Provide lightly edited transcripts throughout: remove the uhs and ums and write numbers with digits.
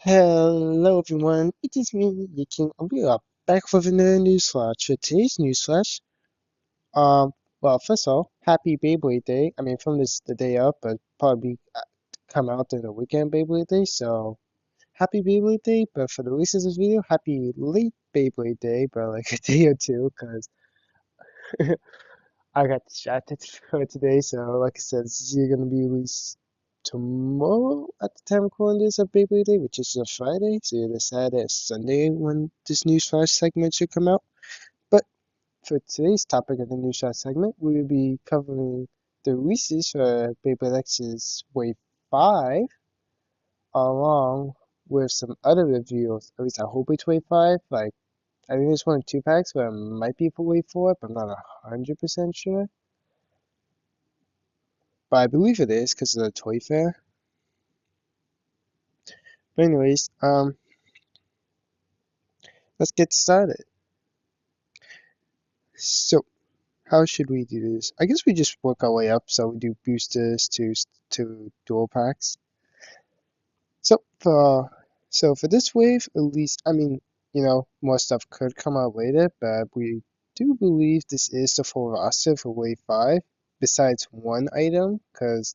Hello everyone, it is me, your king, and we are back with another news flash. For today's news flash, well, first of all, happy Beyblade Day. I mean, from this the day up, but probably come out during the weekend Beyblade Day. So happy Beyblade Day. But for the release of this video, happy late Beyblade Day, but like a day or two, because I got distracted for today. So like I said, this is gonna be released tomorrow at the time of recording this of Beyblade Day, which is a Friday, so either Saturday or Sunday when this news flash segment should come out. But for today's topic of the news flash segment, we will be covering the releases for Beyblade X's Wave 5, along with some other reviews. At least I hope it's Wave 5. Like, I think there's one or two packs where it might be for Wave 4, but I'm not 100% sure. But I believe it is because of the toy fair. But anyways, let's get started. So, how should we do this? I guess we just work our way up. So we do boosters to dual packs. So for this wave, at least, I mean, more stuff could come out later, but we do believe this is the full roster for wave 5, besides one item, because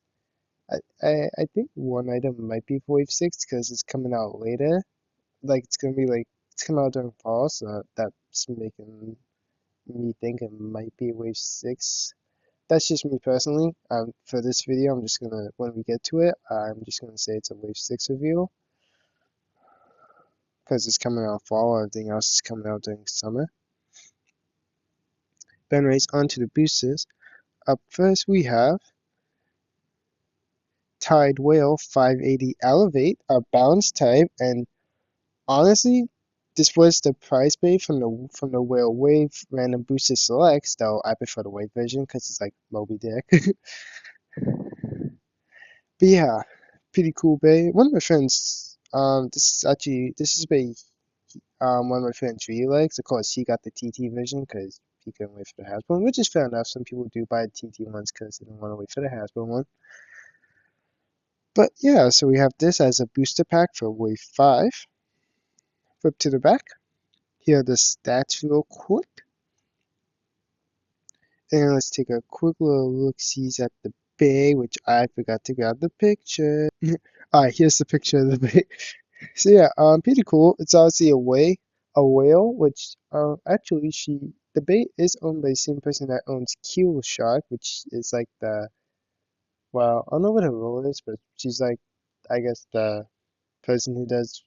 I think one item might be for wave 6 because it's coming out later. Like it's coming out during fall, so that's making me think it might be wave 6. That's just me personally. For this video, I'm just gonna, when we get to it, I'm just gonna say it's a wave 6 reveal because it's coming out fall. Everything else is coming out during summer. Then race on to the boosters. Up first, we have Tide Whale 580 Elevate, a balance type, and honestly, this was the prize pay from the Whale Wave random booster selects, though I prefer the Wave version because it's like Moby Dick. But yeah, pretty cool bay. One of my friends, this is bay. One of my friends really likes. Of course, he got the TT version because he couldn't wait for the Hasbro one, which is fair enough. Some people do buy the TT ones because they don't want to wait for the Hasbro one. But yeah, so we have this as a booster pack for Wave 5. Flip to the back. Here are the stats real quick. And let's take a quick little look-sees at the bay, which I forgot to grab the picture. Alright, here's the picture of the bay. So yeah, pretty cool. It's obviously a whale, which actually the bay is owned by the same person that owns Keel Shark, which is like well, I don't know what her role is, but she's like, I guess the person who does,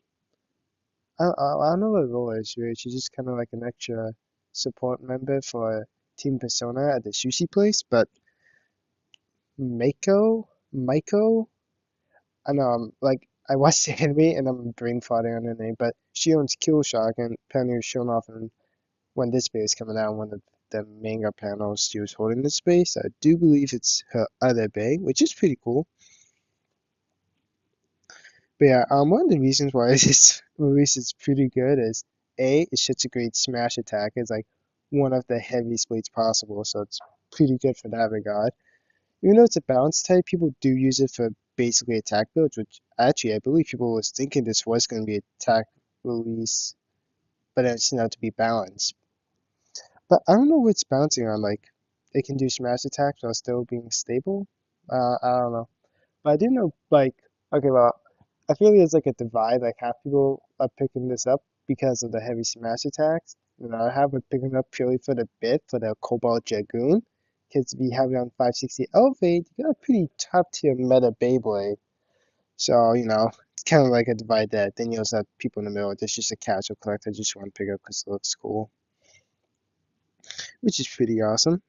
I don't know what her role is, really. She's just kind of like an extra support member for Team Persona at the sushi place, but Maiko, I know I watched the anime and I'm brain farting on her name, but she owns Kill Shark and apparently was shown off in when this bay is coming out, one of the manga panels she was holding this space. I do believe it's her other bay, which is pretty cool. But yeah, one of the reasons why this release is pretty good is A, it's such a great smash attack. It's like one of the heaviest weights possible, so it's pretty good for that regard. Even though it's a balance type, people do use it for basically attack builds, which actually I believe people was thinking this was going to be attack release, but it's turned out to be balanced. But I don't know what it's bouncing on. Like, it can do smash attacks while still being stable. I don't know. But I do know, like, okay, well, I feel like there's like a divide. Like, half people are picking this up because of the heavy smash attacks. And I have it picking up purely for the bit, for the Cobalt Dragoon. Because if you have it on 560 Elevate, you got a pretty top tier meta Beyblade. So, it's kind of like a divide there. Then you also have people in the middle. There's just a casual collector just want to pick up because it looks cool, which is pretty awesome.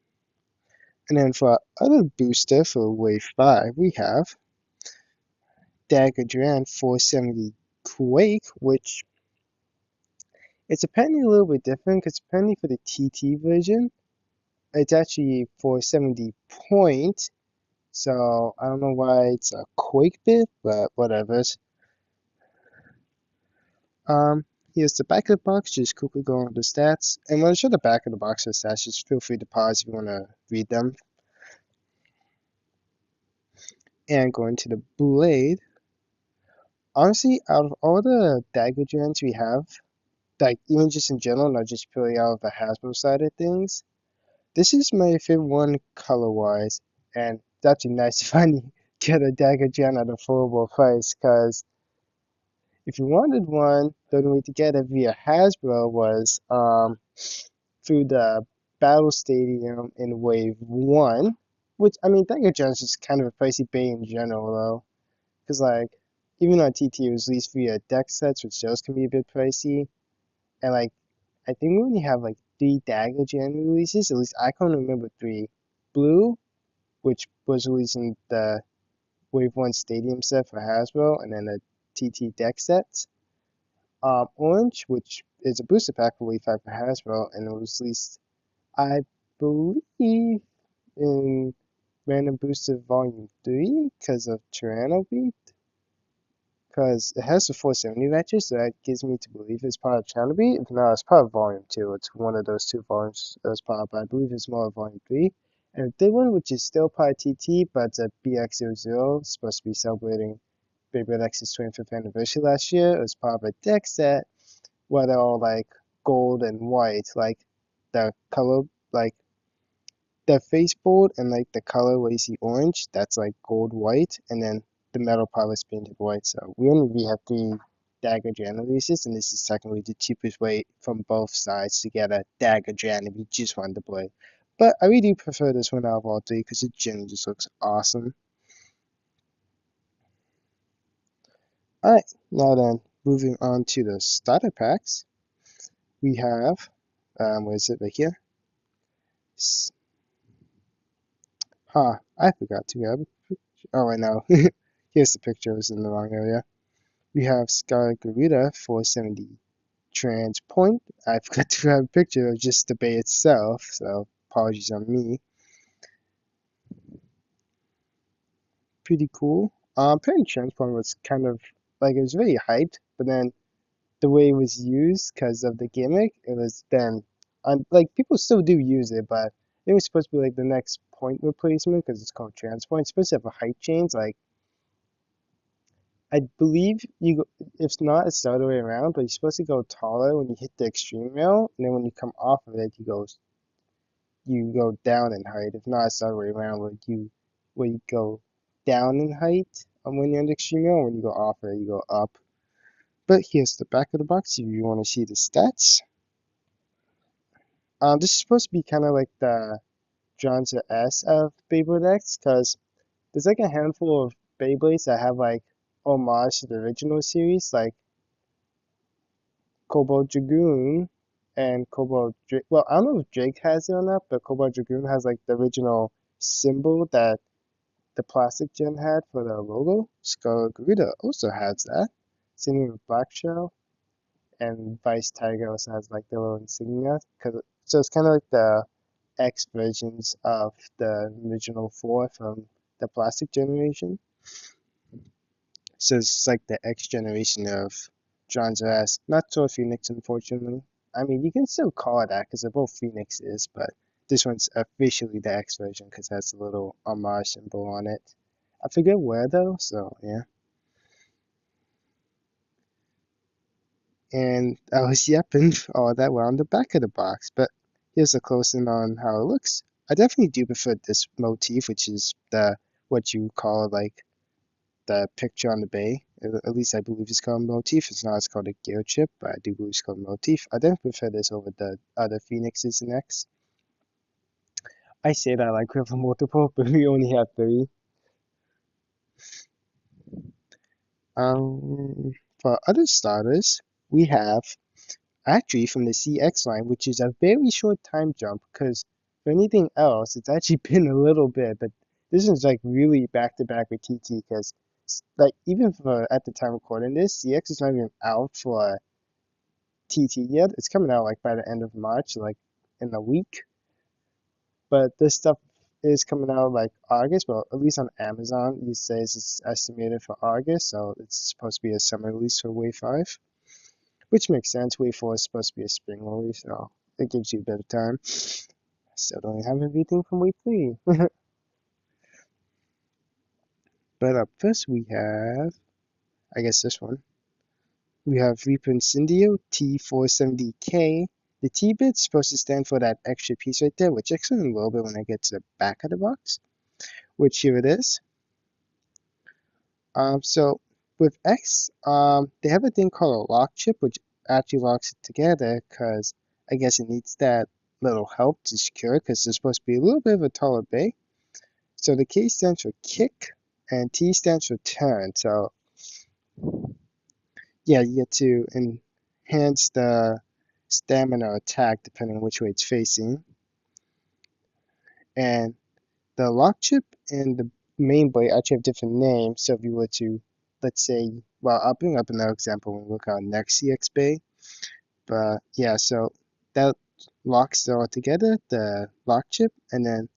And then for our other booster for Wave 5, we have Dagger Duran 470 Quake, which it's apparently a little bit different because apparently for the TT version, it's actually 470 point. So I don't know why it's a Quake bit, but whatever. Um, Here's the back of the box. Just quickly go over the stats. And when I show the back of the box for stats, just feel free to pause if you want to read them. And going to the blade. Honestly, out of all the dagger gens we have, like even just in general, not just purely out of the Hasbro side of things, this is my favorite one color-wise, and it's actually nice to finally get a dagger gen at a affordable price, because if you wanted one, the only way to get it via Hasbro was through the Battle Stadium in Wave 1, which, I mean, dagger gens is kind of a pricey bait in general, though, because, like, even on TT, it was released via deck sets, which those can be a bit pricey, and, like, I think we only have, like, 3 dagger gen releases, at least I can remember 3. Blue, which was released in the Wave 1 Stadium set for Hasbro, and then a TT deck set. Orange, which is a booster pack for Wave 5 for Hasbro, and it was released, I believe, in Random Booster Volume 3 because of Tyranno Beat. Because it has the 470 matches, so that gives me to believe it's part of Tyranno Beat. If not, it's part of Volume 2. It's one of those 2 volumes that's part, but I believe it's more of Volume 3. And the third one, which is still part of TT, but it's a BX00, supposed to be celebrating Beyblade X's 25th anniversary last year. It was part of a deck set where they're all like gold and white, like the color, like the faceboard and like the color where you see orange, that's like gold white, and then the metal part is painted white. So we only really have 3 dagger jan releases, and this is technically the cheapest way from both sides to get a dagger jan if you just want to play. But I really do prefer this one out of all 3 because it generally just looks awesome. Alright, now then, moving on to the starter packs, we have, where is it, right here? I forgot to grab it. Oh, I know. Here's the picture, it was in the wrong area. We have Scarlet Garuda 470 Trans Point. I forgot to grab a picture of just the bay itself, so apologies on me. Pretty cool. Apparently Trans Point was kind of, like, it was very hyped, but then the way it was used, because of the gimmick, it was then, like, people still do use it, but it was supposed to be, like, the next point replacement, because it's called Trans Point. It's supposed to have a height change, like, I believe you go, if not, it's the other way around, but you're supposed to go taller when you hit the extreme rail, and then when you come off of it, you go down in height. If not, it's the other way around, where you go down in height when you're in the extreme rail, when you go off of it, you go up. But here's the back of the box if you want to see the stats. This is supposed to be kind of like the John's S of Beyblade X, because there's like a handful of Beyblades that have like homage to the original series, like Cobalt Dragoon and Cobalt Drake. Well, I don't know if Drake has it or not, but Cobalt Dragoon has like the original symbol that the plastic gen had for the logo. Scarlet Garuda also has that. Same with Black Shell, and Vice Tiger also has like the little insignia. So it's kind of like the X versions of the original 4 from the plastic generation. So it's like the X generation of John's ass. Not Toy Phoenix, unfortunately. I mean, you can still call it that because they're both Phoenixes, but this one's officially the X version because it has a little homage symbol on it. I forget where though, so yeah. And I was yapping all that way on the back of the box, but here's a close-in on how it looks. I definitely do prefer this motif, which is the what you call like the picture on the bay. At least I believe it's called motif. It's not, it's called a gear chip, but I do believe it's called motif. I definitely prefer this over the other Phoenixes and X. I say that like we have multiple, but we only have 3. Um, for other starters, we have actually from the CX line, which is a very short time jump, because for anything else, it's actually been a little bit, but this is like really back to back with TT, because like even for at the time recording this, CX is not even out for TT yet. It's coming out like by the end of March, like in a week. But this stuff is coming out like August. Well, at least on Amazon, it says it's estimated for August, so it's supposed to be a summer release for Wave 5, which makes sense. Wave 4 is supposed to be a spring release, so it gives you a bit of time. Still don't have everything from Wave 3. But up first we have I guess this one. We have Reaper Incendio T470K. The T bit's supposed to stand for that extra piece right there, which explains a little bit when I get to the back of the box, which here it is. So with X, they have a thing called a lock chip, which actually locks it together because I guess it needs that little help to secure because it's supposed to be a little bit of a taller bay. So the K stands for kick and T stands for turn. So yeah, you get to enhance the stamina attack depending on which way it's facing. And the lock chip and the main blade actually have different names. So if you were to, let's say, well, I'll bring up another example when we look at next CX Bay. But yeah, so that locks it all together, the lock chip, and then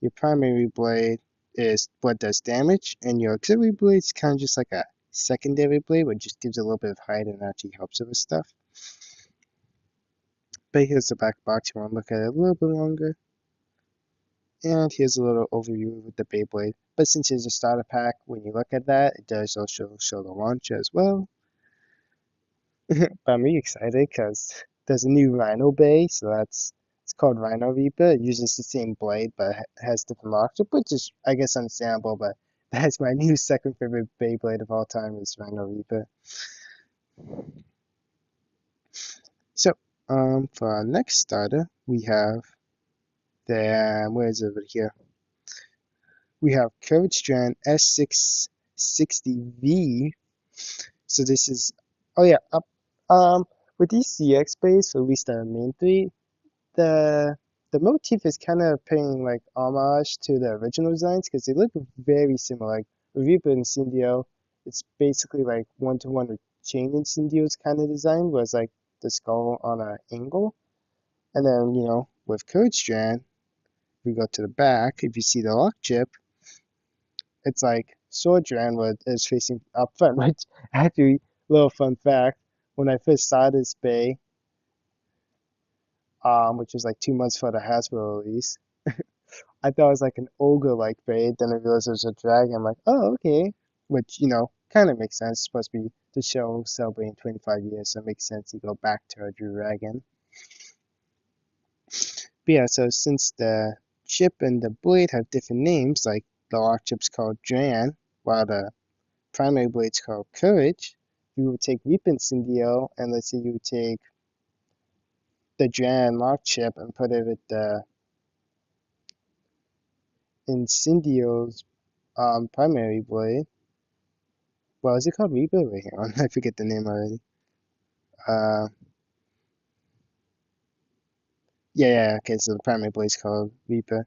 your primary blade is what does damage, and your auxiliary blade is kind of just like a secondary blade, which just gives a little bit of height and actually helps with stuff. But here's the back box. You want to look at it a little bit longer. And here's a little overview with the Beyblade. But since it's a starter pack, when you look at that, it does also show the launcher as well. But I'm really excited because there's a new Rhino Bay, so it's called Rhino Reaper. It uses the same blade, but has different locks, which is I guess understandable. But that's my new second favorite Beyblade of all time is Rhino Reaper. So for our next starter, we have where is it over here? We have Courage Strand S660V. So this is, oh yeah, with these CX bays, at least the main three, the the motif is kind of paying like homage to the original designs because they look very similar. Like Reaper Incendio, it's basically like one-to-one with Chain Incendio's kind of design, where it's like the skull on an angle. And then, with Code Strand, we go to the back. If you see the lock chip, it's like Sword Strand is facing up front, which actually, little fun fact, when I first saw this bay, which was like 2 months for the Hasbro release, I thought it was like an ogre-like bay. Then I realized it was a dragon. I'm like, oh, okay. Which, kind of makes sense. It's supposed to be the show celebrating 25 years, so it makes sense to go back to a dragon. But yeah, so since the chip and the blade have different names, like the lock chip's called Dran, while the primary blade's called Courage, you would take Reap Incendio, and let's say you would take the Dran lock chip and put it with the Incendio's primary blade. Well, is it called Reaper? Wait, hang on. I forget the name already. Uh, yeah, okay, so the primary blade's called Reaper.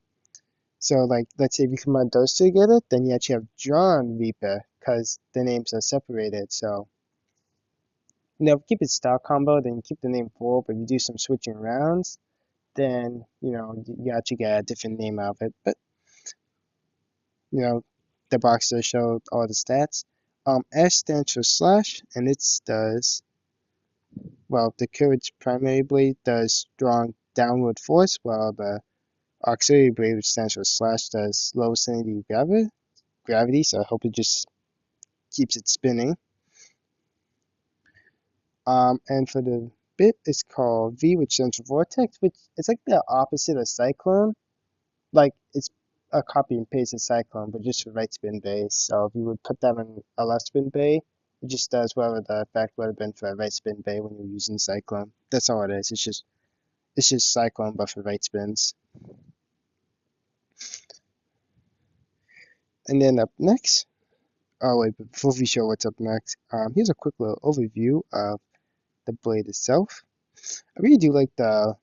So, like, let's say if you combine those two together, then you actually have Drawn Reaper, because the names are separated. So, keep it stock combo, then keep the name full, but if you do some switching rounds, then, you actually get a different name out of it. But, you know, the box does show all the stats. S stands for slash, and it does, well, the Courage primary blade does strong downward force, while the auxiliary blade, which stands for slash, does low vicinity gravity, so I hope it just keeps it spinning. And for the bit, it's called V, which stands for vortex, which is like the opposite of cyclone. Like it's a copy and paste of cyclone, but just for right spin base. So if you would put that on a left spin bay, it just does whatever the effect would have been for a right spin bay when you're using cyclone. That's all it is. It's just cyclone, but for right spins. And then up next, oh wait, but before we show what's up next, here's a quick little overview of the blade itself. I really do like the,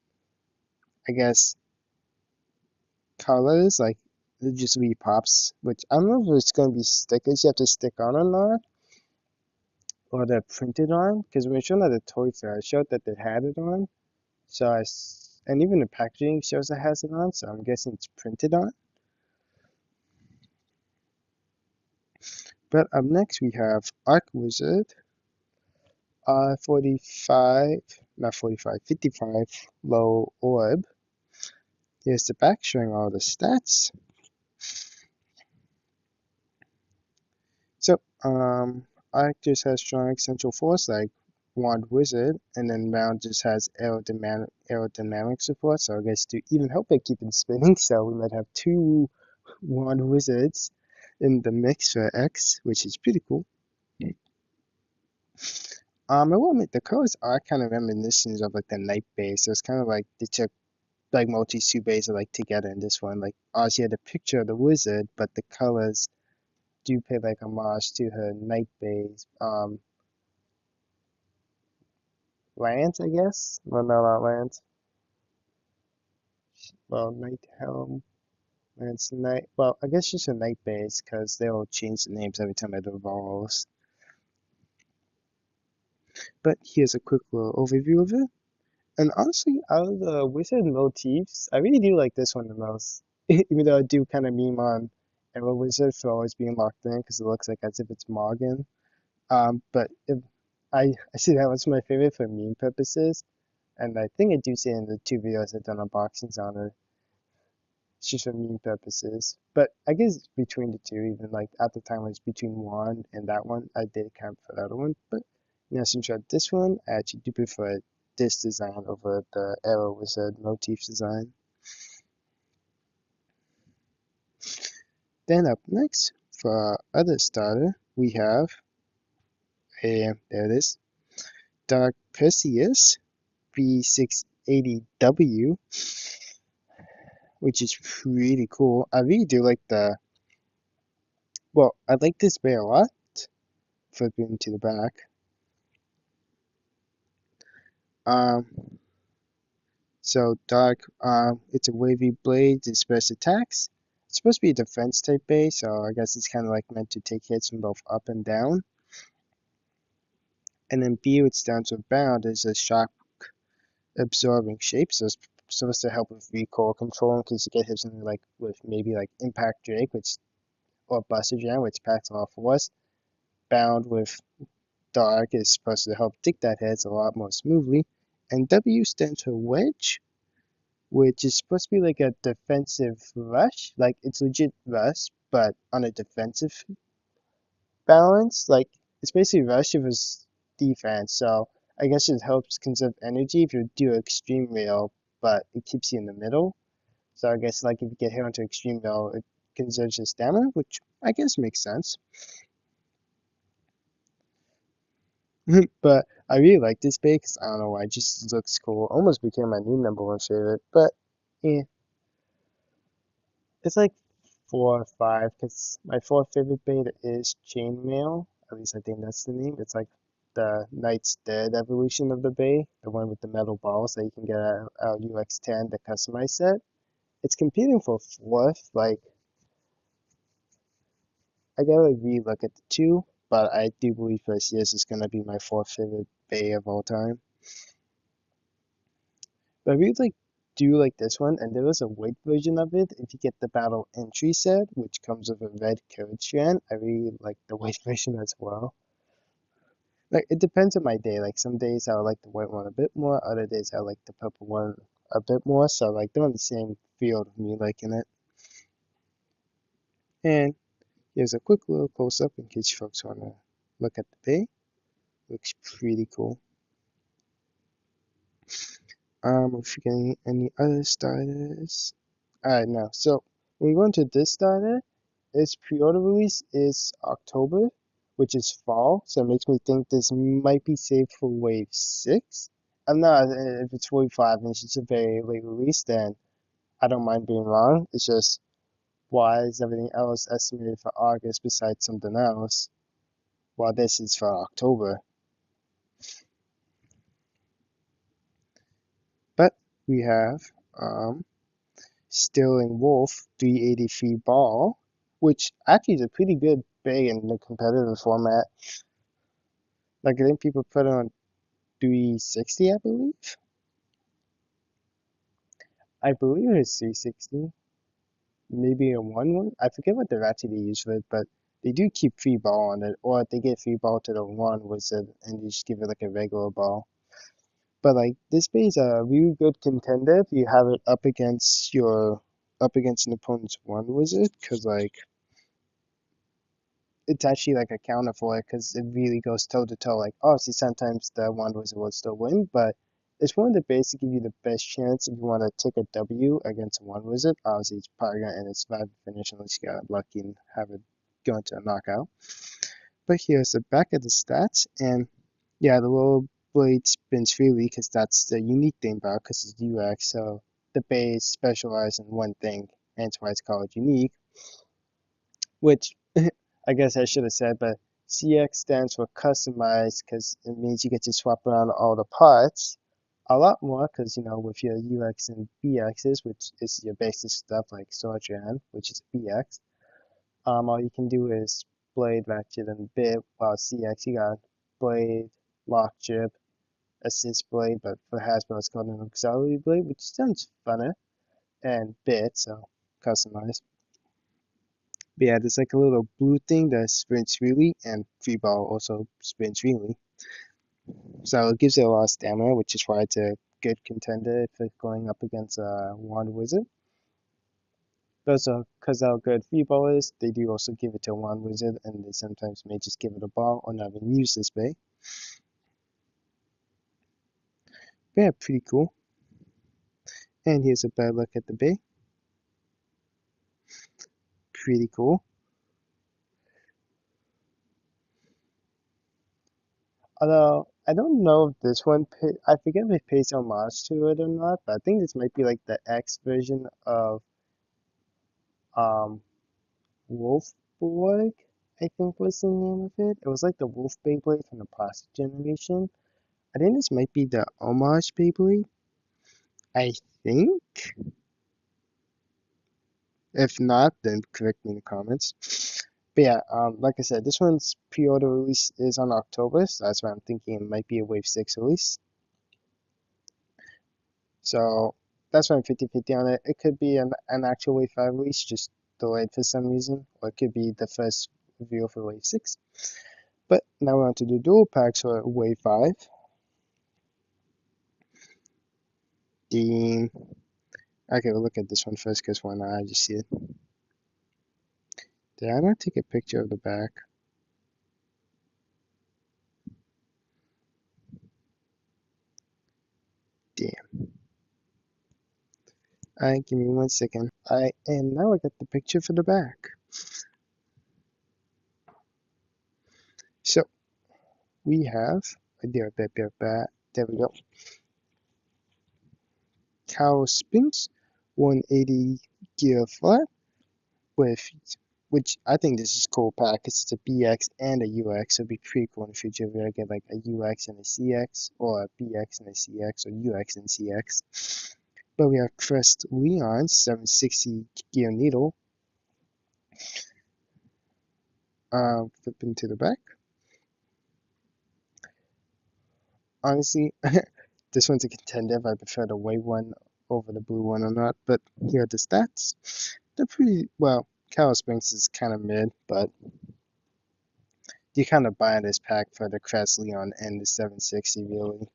I guess, colors, like it just really pops, which I don't know if it's going to be stickers you have to stick on or not, or they're printed on, because when we showed at the toy fair, I showed that they had it on, and even the packaging shows it has it on, so I'm guessing it's printed on. But up next we have Arc Wizard, 45, not 45, 55 low orb. Here's the back showing all the stats. So, Arc just has strong central force like Wand Wizard, and then Round just has aerodynamic support, so I guess to even help it keep it spinning, so we might have two Wand Wizards in the mix for X, which is pretty cool. I will admit the colors are kind of reminiscent of like the Night Base, so it's kind of like they took like Multi's two bays are like together in this one. Like Oz had a picture of the wizard, but the colors do pay like homage to her Night Base lands, I guess. Well, no, not lands. Well, Night Helm, Lance Night. Well, I guess just a Night Base because they'll change the names every time it evolves. But here's a quick little overview of it. And honestly, out of the wizard motifs, I really do like this one the most. Even though I do kind of meme on Arrow Wizard for always being locked in because it looks like as if it's Morgan. But if I see that was my favorite for meme purposes, and I think I do say in the two videos I've done unboxings on it, it's just for meme purposes. But I guess between the two, even like at the time it was between one and that one, I did camp for the other one. But since I tried this one, I actually do prefer this design over the Arrow Wizard motif design. Then up next, for our other starter, we have there it is, Dark Perseus V680W, which is pretty cool. I really do like I like this bay a lot. Flipping to the back. So Dark, it's a wavy blade, it special attacks. It's supposed to be a defense type bay, so I guess it's kind of like meant to take hits from both up and down. And then B, which stands for bound, is a shock absorbing shape, so it's supposed to help with recoil control in case you get hit something like with maybe like Impact Drake, or Buster Jam, which packs a lot of force. Bound with Dark is supposed to help dig that heads a lot more smoothly. And W stands for Wedge, which is supposed to be like a defensive rush. Like it's legit rush, but on a defensive balance. Like it's basically rush if it's defense. So I guess it helps conserve energy if you do extreme rail, but it keeps you in the middle. So I guess like if you get hit onto extreme rail, it conserves your stamina, which I guess makes sense. But I really like this bait because I don't know why, it just looks cool. Almost became my new number one favorite, but yeah, it's like 4 or 5 because my fourth favorite bait is Chainmail. At least I think that's the name. It's like the Knight's Dead evolution of the bay, the one with the metal balls that you can get out UX10, the customized set. It's competing for fourth. Like I gotta relook at the two, but I do believe this year's is gonna be my fourth favorite bay of all time. But I really do like this one, and there was a white version of it. If you get the battle entry set, which comes with a red code strand, I really like the white version as well. Like it depends on my day. Like some days I like the white one a bit more, other days I like the purple one a bit more. So like they're on the same field of me liking it. And here's a quick little close up in case you folks wanna look at the bay. Looks pretty cool. I'm forgetting any other starters. Alright, now, so when we go into this starter, its pre-order release is October, which is fall, so it makes me think this might be saved for Wave 6. I'm not, if it's Wave 5 and it's just a very late release, then I don't mind being wrong. It's just, why is everything else estimated for August besides something else, while this is for October? But we have, Sterling Wolf 383 ball, which actually is a pretty good bay in the competitive format. Like I think people put it on 360, I believe. I believe it's 360. Maybe a 1-1. I forget what they're actually used for it, but they do keep free ball on it, or if they get free ball to the one wizard and you just give it like a regular ball. But like this bay is a really good contender if you have it up against an opponent's one wizard, because like it's actually like a counter for it because it really goes toe to toe. Like obviously sometimes the Wand Wizard will still win, but it's one of the bays to give you the best chance if you want to take a W against a Wand Wizard. Obviously it's probably gonna end its survive finish unless you got lucky and have it go into a knockout. But here's the back of the stats, and yeah, the little blade spins freely because that's the unique thing about because it's UX. So the Beys specialize in one thing, and that's why it's called unique. Which I guess I should have said, but CX stands for customized because it means you get to swap around all the parts a lot more because with your UX and BXs, which is your basic stuff like Sojourn, which is BX, all you can do is blade, ratchet, and bit, while CX you got blade, lock, jib, assist blade, but for Hasbro it's called an auxiliary blade, which sounds funner, and bit, so customized. But yeah, there's like a little blue thing that sprints freely, and free ball also sprints freely. So it gives it a lot of stamina, which is why it's a good contender if it's going up against a Wand Wizard. But also, because how good free ball is, they do also give it to a Wand Wizard, and they sometimes may just give it a ball or not even use this bay. But yeah, pretty cool. And here's a bad look at the bay. Pretty cool. Although, I don't know if this one, I forget if it pays homage to it or not, but I think this might be like the X version of um, Wolfborg, I think was the name of it. It was like the Wolf Beyblade from the plastic generation. I think this might be the homage Beyblade. I think. If not, then correct me in the comments. But yeah, like I said, this one's pre-order release is on October, so that's why I'm thinking it might be a Wave 6 release. So that's why I'm 50-50 on it. It could be an actual Wave 5 release, just delayed for some reason, or it could be the first reveal for Wave 6. But now we're on to the dual packs for Wave 5. The Okay, we'll look at this one first because why not? I just see it. Did I not take a picture of the back? Damn. Alright, give me 1 second. And now I got the picture for the back. So we have there we go. Cow Spinks 180 gear flat with which I think this is cool pack. It's a BX and a UX. So it'd be pretty cool in the future if we get like a UX and a CX or a BX and a CX or UX and CX. But we have Crest Leon 760 gear needle. Flip into the back. Honestly, this one's a contender if I prefer the white one over the blue one or not. But here are the stats. They're pretty well. Cow Springs is kind of mid, but you kind of buy this pack for the Crest Leon and the 760 really.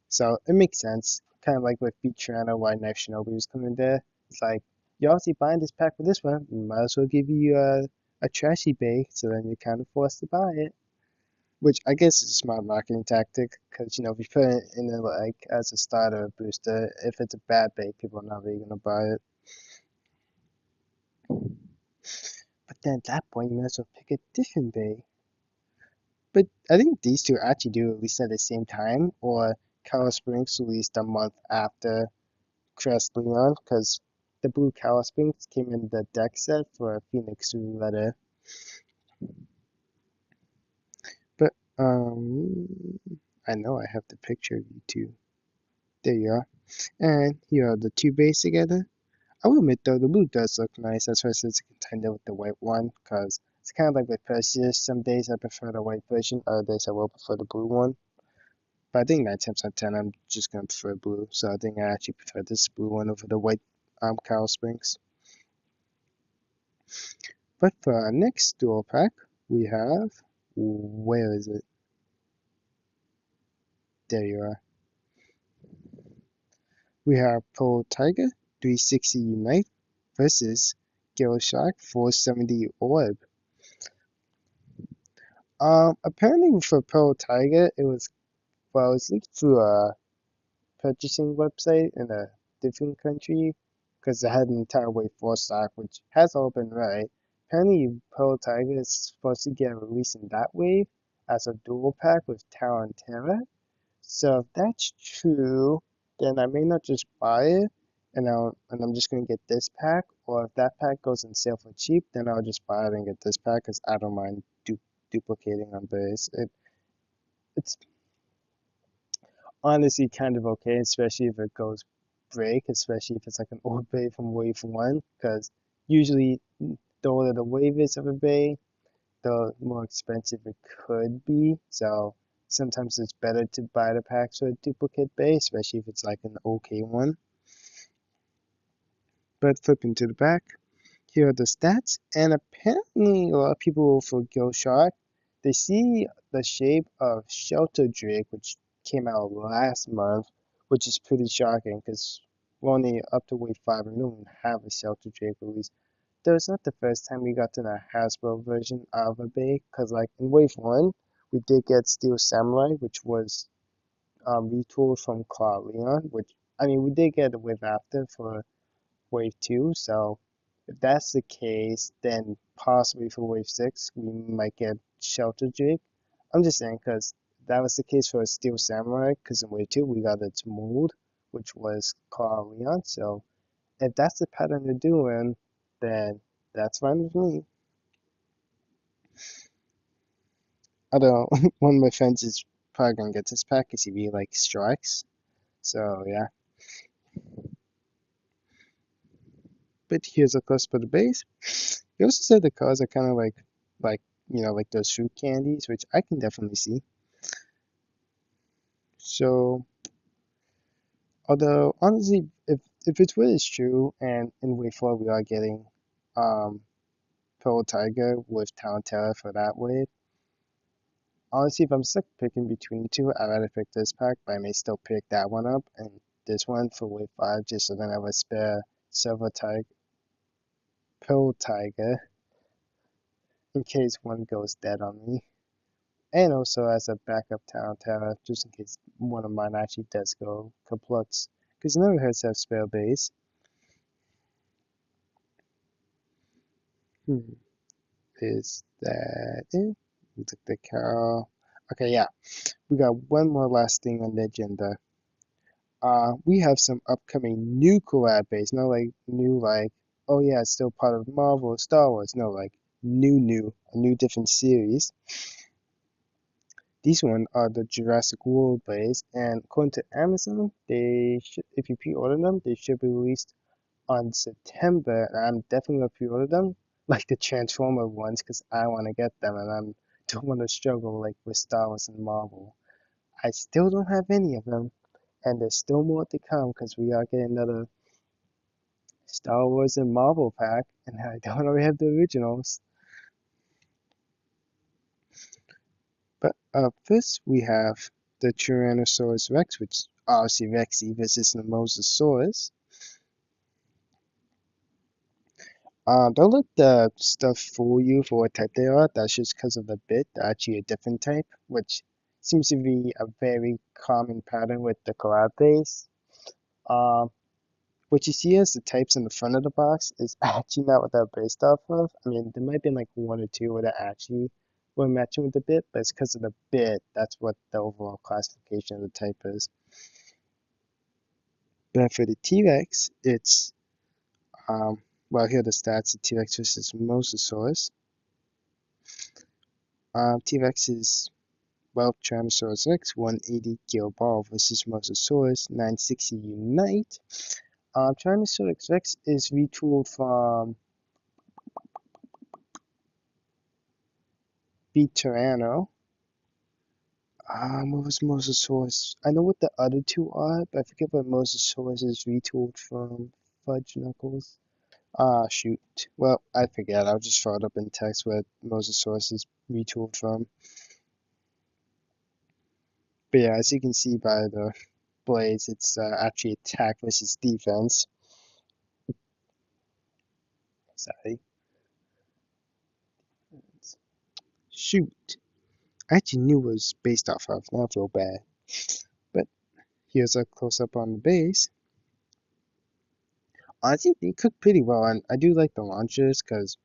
So it makes sense. Kind of like with Beat Toronto, why Knife Shinobi was coming there. It's like you're obviously buying this pack for this one. Might as well give you a trashy bay, so then you're kind of forced to buy it. Which I guess is a smart marketing tactic, because if you put it in there like as a starter or booster, if it's a bad bait, people are not really gonna buy it. But then at that point, you might as well pick a different bait. But I think these two actually do release at the same time, or Color Springs released a month after Crest Leon, because the blue Color Springs came in the deck set for Phoenix Letter. But I know I have the picture of you two. There you are. And here are the two bays together. I will admit though, the blue does look nice. That's why it's a contender with the white one, because it's kind of like with Perseus. Some days I prefer the white version, other days I will prefer the blue one. But I think 9 times out of 10, I'm just going to prefer blue. So I think I actually prefer this blue one over the white Cow Springs. But for our next dual pack, we have, where is it? There you are. We have Pearl Tiger 360 Unite versus Gale Shark 470 Orb. Apparently for Pearl Tiger, it was, well, it was leaked through a purchasing website in a different country because it had an entire wave 4 stock, which has all been right. Apparently, Pearl Tiger is supposed to get released in that wave as a dual pack with Tower and Terra. So if that's true, then I may not just buy it and I'm just gonna get this pack, or if that pack goes on sale for cheap, then I'll just buy it and get this pack because I don't mind duplicating on Beys. It's honestly kind of okay, especially if it goes break, especially if it's like an old bay from wave one, because usually the older the wave is of a bay, the more expensive it could be. So sometimes it's better to buy the packs with a duplicate bay, especially if it's like an okay one. But flipping to the back, here are the stats, and apparently a lot of people for Gill Shark, they see the shape of Shelter Drake, which came out last month, which is pretty shocking because we're only up to wave 5 and we don't even have a Shelter Drake release. Though it's not the first time we got to the Hasbro version of a Bay, because like in wave 1, we did get Steel Samurai, which was retooled from Claw Leon, which, I mean, we did get a wave after for wave 2, so if that's the case, then possibly for wave 6, we might get Shelter Drake. I'm just saying, because that was the case for Steel Samurai, because in wave 2, we got its mold, which was Claw Leon, so if that's the pattern they're doing, then that's fine with me. Although one of my friends is probably gonna get this pack because he really likes strikes. So yeah. But here's a close for the base. He also said the colors are kind of like like those fruit candies, which I can definitely see. So although honestly, if it's really true, and in wave 4 we are getting um Pearl Tiger with Town Terror for that wave. Honestly, if I'm stuck picking between the two, I'd rather pick this pack, but I may still pick that one up and this one for wave 5, just so then I have a spare Silver Tiger, Pearl Tiger, in case one goes dead on me. And also as a backup Town Terror, just in case one of mine actually does go kapluts. Because it never hurts to have spare base. Hmm. Is that it? We took the cow. Okay, yeah. We got one more last thing on the agenda. We have some upcoming new collab base, not like new like, oh yeah, it's still part of Marvel or Star Wars. No, like a new different series. These one are the Jurassic World base, and according to Amazon, they should, if you pre-order them, they should be released on September. And I'm definitely gonna pre-order them, like the Transformer ones, because I want to get them, and I don't want to struggle like with Star Wars and Marvel. I still don't have any of them, and there's still more to come because we are getting another Star Wars and Marvel pack, and I don't already have the originals. But first we have the Tyrannosaurus Rex, which obviously Rexy versus the Mosasaurus. Don't let the stuff fool you for what type they are. That's just because of the bit. They're actually a different type, which seems to be a very common pattern with the collab base. Um, what you see as the types in the front of the box is actually not what they're based off of. I mean, there might be like one or two where they actually were matching with the bit, but it's because of the bit. That's what the overall classification of the type is. But for the T-Rex, it's, well, here are the stats. The T-Rex versus Mosasaurus. T-Rex is, well, Tyrannosaurus Rex, 180 Gil Ball versus Mosasaurus, 960 Unite. Tyrannosaurus Rex is retooled from Beat Tyranno. What was Mosasaurus? I know what the other two are, but I forget what Mosasaurus is retooled from. Fudge Knuckles. Shoot. Well, I forget. I'll just throw it up in text what Mosasaurus is retooled from. But yeah, as you can see by the blades, it's actually attack versus defense. Sorry. Shoot. I actually knew it was based off of. Now I feel bad. But here's a close-up on the Beys. Honestly, they cook pretty well, and I do like the launchers because,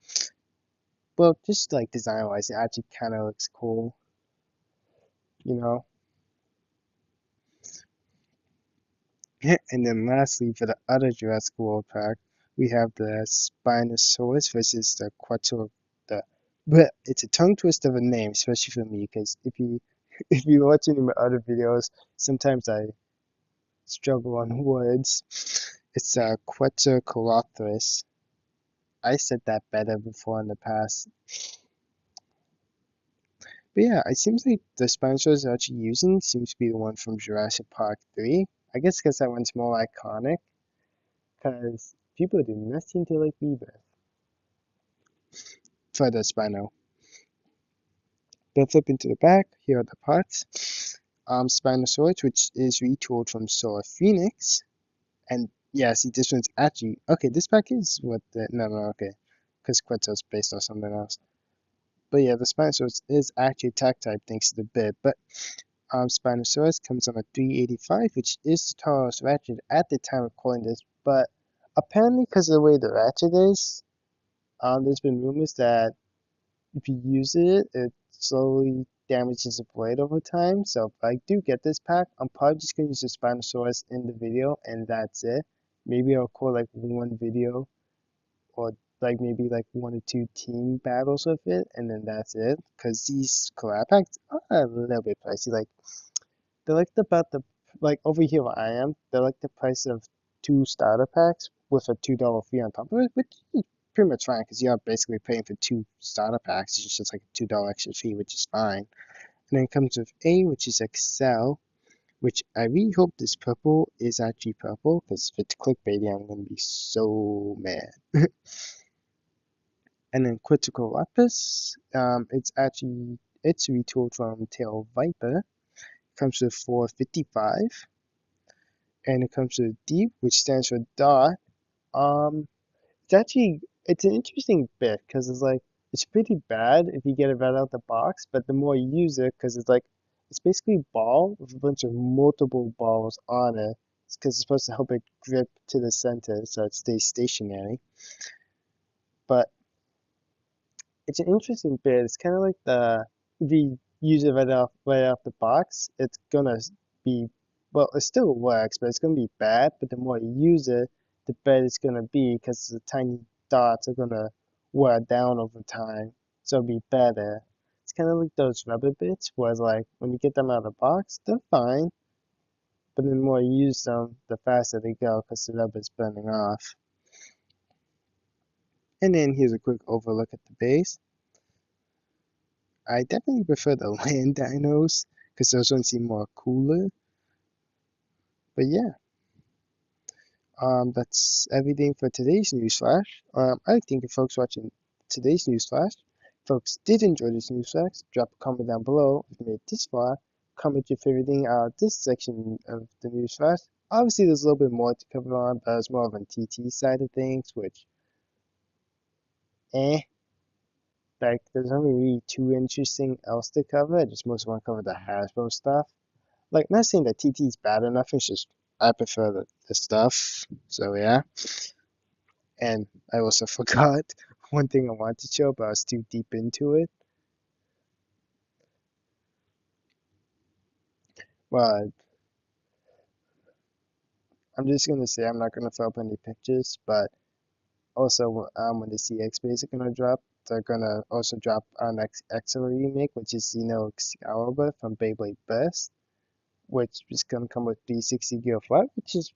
well, just like design-wise, it actually kind of looks cool, you know? And then lastly, for the other Jurassic World pack, we have the Spinosaurus versus the Quetzal. But it's a tongue twist of a name, especially for me, because if you if you watch any of my other videos, sometimes I struggle on words. It's Quetzalcoatlus. I said that better before in the past. But yeah, it seems like the Spinosaurus they're actually using seems to be the one from Jurassic Park 3. I guess because that one's more iconic, because people do not seem to like Rebirth for the Spino. But flip into the back, here are the parts. Spinosaurus, which is retooled from Solar Phoenix. And yeah, see, this one's actually, okay, this pack is what the, no, okay, because Quetzal's based on something else. But yeah, the Spinosaurus is actually attack type thanks to the bit. But Spinosaurus comes on a 385, which is the tallest ratchet at the time of recording this. But apparently, because of the way the ratchet is, there's been rumors that if you use it, it slowly damages the blade over time. So if I do get this pack, I'm probably just gonna use the Spinosaurus in the video, and that's it. Maybe I'll record like one video, or like maybe like 1 or 2 team battles with it, and then that's it. Cause these collab packs are a little bit pricey. Like they're like about the like over here where I am, they're like the price of 2 starter packs with a $2 fee on top of it, which is pretty much fine because you're basically paying for 2 starter packs. It's just like a $2 extra fee, which is fine. And then it comes with A, which is Excel, which I really hope this purple is actually purple because if it's clickbaity, I'm gonna be so mad. And then Critical Lapis, it's retooled from Tail Viper. Comes with 455, and it comes with D, which stands for dot. It's an interesting bit because it's pretty bad if you get it right out the box, but the more you use it, because it's basically a ball with a bunch of multiple balls on it, because it's supposed to help it grip to the center so it stays stationary. But it's an interesting bit. It's kind of like if you use it right off the box, it's gonna be, well, it still works, but it's gonna be bad. But the more you use it, the better it's gonna be because the tiny dots are gonna wear down over time, so it'll be better. It's kind of like those rubber bits, whereas like when you get them out of the box, they're fine, but the more you use them, the faster they go because the rubber's burning off. And then here's a quick overlook at the base. I definitely prefer the land dinos because those ones seem more cooler. But yeah, that's everything for today's news flash. I like to thank you folks watching today's news flash. Folks did enjoy this news flash, drop a comment down below if you made it this far. Comment your favorite thing out of this section of the news flash. Obviously, there's a little bit more to cover on, but it's more of a TT side of things, which, like, there's not really too interesting else to cover. I just mostly want to cover the Hasbro stuff. Like, not saying that TT is bad enough, it's just I prefer the stuff. So yeah. And I also forgot one thing I wanted to show, but I was too deep into it. Well, I'm just gonna say I'm not gonna throw up any pictures, but also when the CX Beys are gonna drop, they're gonna also drop an XL remake, which is Excalibur from Beyblade Best, which is gonna come with 360 gear flat, which is,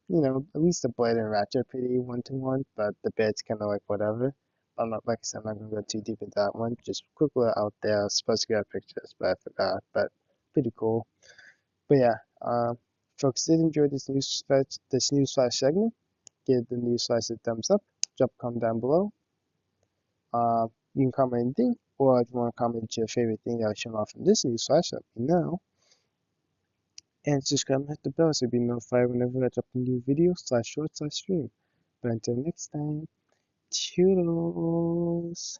at least the blade and ratchet are pretty one-to-one, but the bed's kind of like whatever. I'm not, like I said, I'm not gonna go too deep into that one. Just quickly out there. I was supposed to get pictures, but I forgot. But pretty cool. But yeah, folks did enjoy this news flash segment. Give the news flash a thumbs up. Drop a comment down below. You can comment anything, or if you want to comment your favorite thing that was shown off in this news flash, let me know. And subscribe and hit the bell so you'll be notified whenever I drop a new video /short/stream. But until next time, toodles!